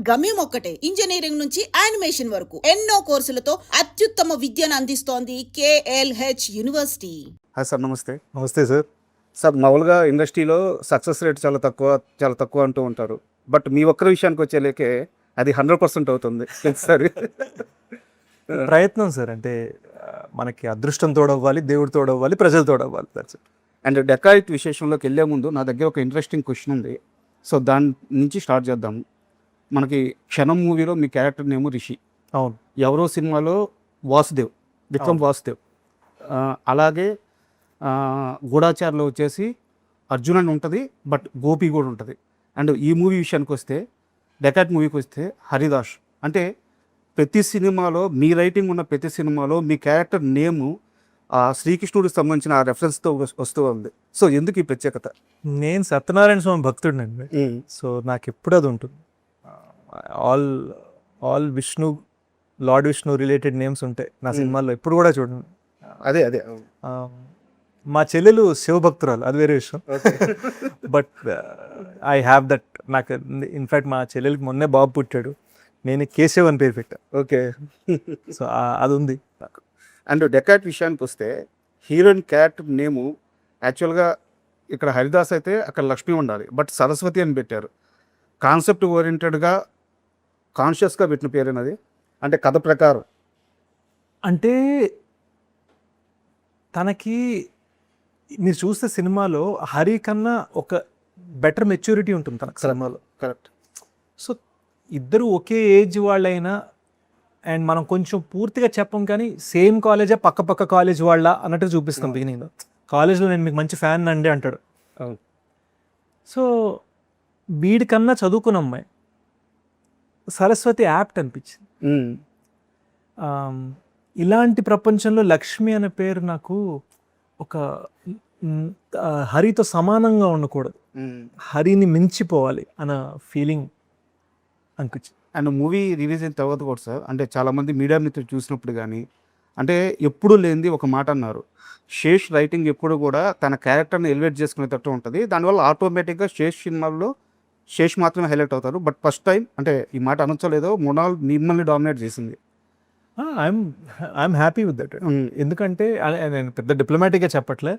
గమ్యం ఒక్కటే, ఇంజనీరింగ్ నుంచి యానిమేషన్ వరకు ఎన్నో కోర్సులతో అత్యుత్తమ విద్యను అందిస్తోంది KLH యూనివర్సిటీ. హాయ్ సార్, నమస్తే. నమస్తే సార్. సార్, మామూలుగా ఇండస్ట్రీలో సక్సెస్ రేట్ చాలా తక్కువ అంటూ ఉంటారు. బట్ మీ ఒక్కరి విషయానికి వచ్చేలేకే అది 100% అవుతుంది సరే. ప్రయత్నం సార్, అంటే మనకి అదృష్టం తోడవ్వాలి, దేవుడు తోడవ్వాలి, ప్రజలు తోడవ్వాలి. అండ్ డెకాయిట్ విశేషంలోకి వెళ్ళే ముందు నా దగ్గర ఒక ఇంట్రెస్టింగ్ క్వశ్చన్ ఉంది. సో దాని నుంచి స్టార్ట్ చేద్దాము. మనకి క్షణం మూవీలో మీ క్యారెక్టర్ నేమ్ రిషి. అవును. ఎవరో సినిమాలో వాసుదేవ్, విక్రమ్ వాసుదేవ్. అలాగే గూఢాచార్లో వచ్చేసి అర్జున్ అని ఉంటుంది, బట్ గోపి కూడా ఉంటుంది. అండ్ ఈ మూవీ విషయానికి వస్తే, డెకాయిట్ మూవీకి వస్తే హరిదాస్. అంటే ప్రతి సినిమాలో మీ రైటింగ్ ఉన్న ప్రతి సినిమాలో మీ క్యారెక్టర్ నేము శ్రీకృష్ణుడికి సంబంధించిన ఆ రెఫరెన్స్తో వస్తూ ఉంది. సో ఎందుకు ఈ ప్రత్యేకత? నేను సత్యనారాయణ స్వామి భక్తుడినండి. సో నాకు ఎప్పుడు అది ఉంటుంది. All Vishnu, lord Vishnu related names ఉంటాయి నా సినిమాల్లో, ఎప్పుడు కూడా చూడండి. అదే మా చెల్లెలు శివభక్తురాలు, అది వేరే విషయం. But I have that. నాకు ఇన్ఫ్యాక్ట్ మా చెల్లెలకి మొన్నే బాబు పుట్టాడు, నేను కేశవ్ అని పేరు పెట్టా. ఓకే. సో అది ఉంది నాకు. అండ్ డెకాయిట్ విషయానికి వస్తే హీరోయిన్ క్యారెక్టర్ నేము యాక్చువల్గా ఇక్కడ హరిదాస్ అయితే అక్కడ లక్ష్మి ఉండాలి, బట్ సరస్వతి అని పెట్టారు. కాన్సెప్ట్ ఓరియంటెడ్గా కాన్షియస్గా పెట్టిన పేరేనది, అంటే కథ ప్రకారం. అంటే తనకి మీరు చూస్తే సినిమాలో హరి కన్నా ఒక బెటర్ మెచ్యూరిటీ ఉంటుంది తనకు సినిమాలో. కరెక్ట్. సో ఇద్దరు ఒకే ఏజ్ వాళ్ళైనా, అండ్ మనం కొంచెం పూర్తిగా చెప్పం కానీ సేమ్ కాలేజా పక్క కాలేజ్ వాళ్ళ అన్నట్టు చూపిస్తాం బిగినింగ్లో. కాలేజ్లో నేను మీకు మంచి ఫ్యాన్ అండి అంటాడు. సో వీడికన్నా చదువుకున్న అమ్మాయి సరస్వతి యాప్ట్ అనిపించింది. ఇలాంటి ప్రపంచంలో లక్ష్మి అనే పేరు నాకు ఒక హరితో సమానంగా ఉండకూడదు, హరిని మించిపోవాలి అన్న ఫీలింగ్ అనిపించింది. అండ్ మూవీ రిలీజ్ అయిన తర్వాత కూడా సార్, అంటే చాలామంది మీడియా మిత్రులు చూసినప్పుడు కానీ, అంటే ఎప్పుడు లేనిది ఒక మాట అన్నారు, శేష్ రైటింగ్ ఎప్పుడు కూడా తన క్యారెక్టర్ని ఎలివేట్ చేసుకునేటట్టు ఉంటుంది. దానివల్ల ఆటోమేటిక్గా శేష్ సినిమాల్లో శేష్ మాత్రమే హైలైట్ అవుతారు. బట్ ఫస్ట్ టైం, అంటే ఈ మాట అనొచ్చలేదో, మృణాల్ మిమ్మల్ని డామినేట్ చేసింది. I'm happy with that. ఎందుకంటే నేను పెద్ద డిప్లొమాటిక్గా చెప్పట్లే,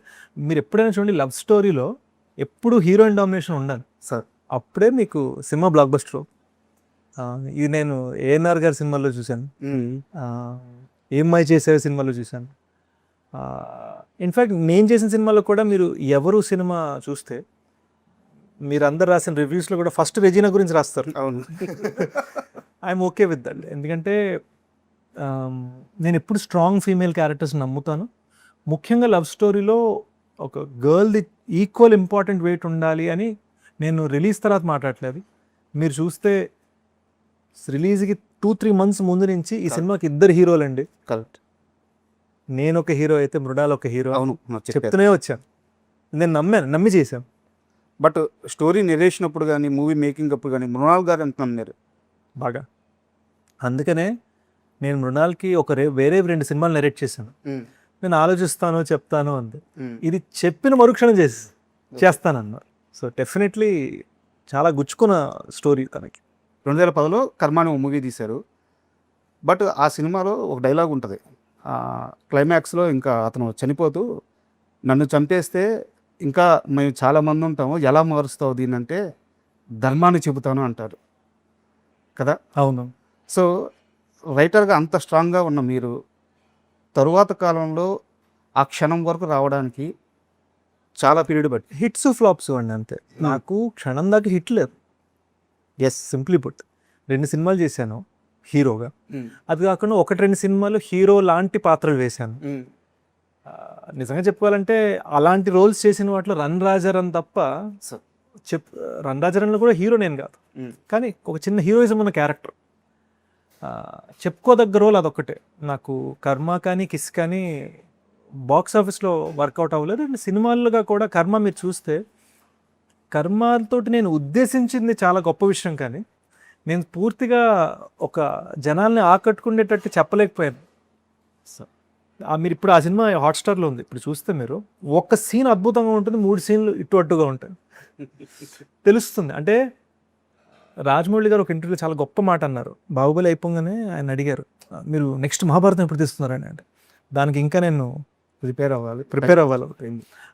మీరు ఎప్పుడైనా చూడండి లవ్ స్టోరీలో ఎప్పుడు హీరోయిన్ డామినేషన్ ఉండాలి సార్, అప్పుడే మీకు సినిమా బ్లాక్ బస్టర్. ఇది నేను ఏఎన్ఆర్ గారి సినిమాలో చూశాను, ఏమ్మాయి చేసే సినిమాలో చూశాను. ఇన్ఫ్యాక్ట్ నేను చేసిన సినిమాలో కూడా మీరు ఎవరు సినిమా చూస్తే మీరు అందరు రాసిన రివ్యూస్లో కూడా ఫస్ట్ రెజీనా గురించి రాస్తారు. అవును. I'm okay with that. ఎందుకంటే నేను ఎప్పుడు స్ట్రాంగ్ ఫీమేల్ క్యారెక్టర్స్ నమ్ముతాను. ముఖ్యంగా లవ్ స్టోరీలో ఒక గర్ల్ది ఈక్వల్ ఇంపార్టెంట్ వెయిట్ ఉండాలి అని నేను రిలీజ్ తర్వాత మాట్లాడలేదు. మీరు చూస్తే రిలీజ్కి 2-3 months ముందు నుంచి ఈ సినిమాకి ఇద్దరు హీరోలు అండి. కరెక్ట్. నేను ఒక హీరో అయితే మృణాల్ ఒక హీరో. అవును, చెప్తూనే వచ్చాను, నేను నమ్మి చేశాను. బట్ స్టోరీ నెరేషన్ అప్పుడు కానీ, మూవీ మేకింగ్ అప్పుడు కానీ మృణాల్ గారు ఎంత నమ్మారు బాగా. అందుకనే నేను మృణాల్కి వేరే 2 సినిమాలు నెరేట్ చేశాను. నేను ఆలోచిస్తాను, చెప్తాను అంది. ఇది చెప్పిన మరుక్షణం చేస్తానన్నారు. సో డెఫినెట్లీ చాలా గుచ్చుకున్న స్టోరీ తనకి. 2010లో కర్మాని మూవీ తీశారు. బట్ ఆ సినిమాలో ఒక డైలాగ్ ఉంటుంది, క్లైమాక్స్లో ఇంకా అతను చనిపోతూ, నన్ను చంపేస్తే ఇంకా మేము చాలామంది ఉంటాము, ఎలా మారుస్తావు దీన్ని అంటే ధర్మాన్ని చెబుతాను అంటారు కదా. అవును. సో రైటర్గా అంత స్ట్రాంగ్గా ఉన్న మీరు తరువాత కాలంలో ఆ క్షణం వరకు రావడానికి చాలా పీరియడ్ బట్టి హిట్స్ ఫ్లాప్స్ అండి అంతే. నాకు క్షణం దాకా హిట్ లేదు. ఎస్, సింప్లీ పుట్ 2 సినిమాలు చేశాను హీరోగా. అది కాకుండా 1-2 సినిమాలు హీరో లాంటి పాత్రలు వేశాను. నిజంగా చెప్పుకోవాలంటే అలాంటి రోల్స్ చేసిన వాటిలో రన్ రాజారన్ తప్ప, రన్ రాజారన్లో కూడా హీరో నేను కాదు, కానీ ఒక చిన్న హీరోయిజం ఉన్న క్యారెక్టర్. చెప్పుకోదగ్గ రోల్ అదొక్కటే. నాకు కర్మ కానీ కిస్ కానీ బాక్స్ ఆఫీస్లో వర్కౌట్ అవ్వలేదు. అండ్ సినిమాలుగా కూడా కర్మ మీరు చూస్తే, కర్మతోటి నేను ఉద్దేశించింది చాలా గొప్ప విషయం, కానీ నేను పూర్తిగా ఒక జనాల్ని ఆకట్టుకునేటట్టు చెప్పలేకపోయాను. మీరు ఇప్పుడు ఆ సినిమా హాట్స్టార్లో ఉంది, ఇప్పుడు చూస్తే మీరు ఒక్క సీన్ అద్భుతంగా ఉంటుంది, 3 సీన్లు ఇటు అట్టుగా ఉంటాయి. తెలుస్తుంది. అంటే రాజమౌళి గారు ఒక ఇంటర్వ్యూలో చాలా గొప్ప మాట అన్నారు. బాహుబలి అయిపోగానే ఆయన అడిగారు, మీరు నెక్స్ట్ మహాభారతం ఎప్పుడు తీస్తున్నారని. అంటే దానికి ఇంకా నేను ప్రిపేర్ అవ్వాలి.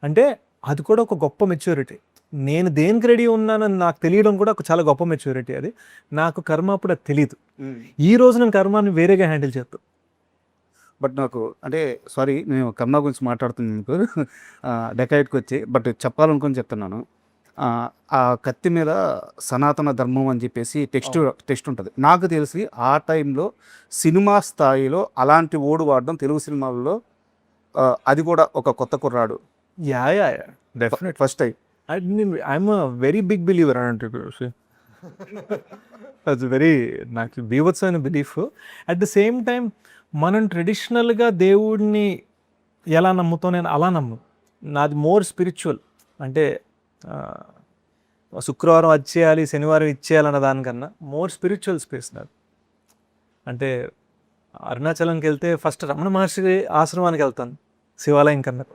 అంటే అది కూడా ఒక గొప్ప మెచ్యూరిటీ. నేను దేనికి రెడీ ఉన్నానని నాకు తెలియడం కూడా ఒక చాలా గొప్ప మెచ్యూరిటీ. అది నాకు కర్మ అప్పుడు అది తెలియదు. ఈ రోజు నేను కర్మాన్ని వేరేగా హ్యాండిల్ చేస్తాను. బట్ నాకు అంటే సారీ, నేను కర్మ గురించి మాట్లాడుతున్నాను డెకాయిట్కి వచ్చి, బట్ చెప్పాలనుకొని చెప్తున్నాను. ఆ కత్తి మీద సనాతన ధర్మం అని చెప్పేసి టెక్స్ట్ ఉంటుంది. నాకు తెలిసి ఆ టైంలో సినిమా స్థాయిలో అలాంటి ఓడు వాడడం తెలుగు సినిమాల్లో అది కూడా ఒక కొత్త కుర్రాడు. Yeah definite first time. I'm very big believer అంటే అది వెరీ నాకు బీభత్సమైన belief. At the same time మనం ట్రెడిషనల్గా దేవుడిని ఎలా నమ్ముతాం, నేను అలా నమ్ము. నాది మోర్ స్పిరిచువల్. అంటే శుక్రవారం వచ్చేయాలి, శనివారం ఇచ్చేయాలన్న దానికన్నా మోర్ స్పిరిచువల్ స్పేస్ నాది. అంటే అరుణాచలంకి వెళ్తే ఫస్ట్ రమణ మహర్షి ఆశ్రమానికి వెళ్తాను, శివాలయం కన్నా.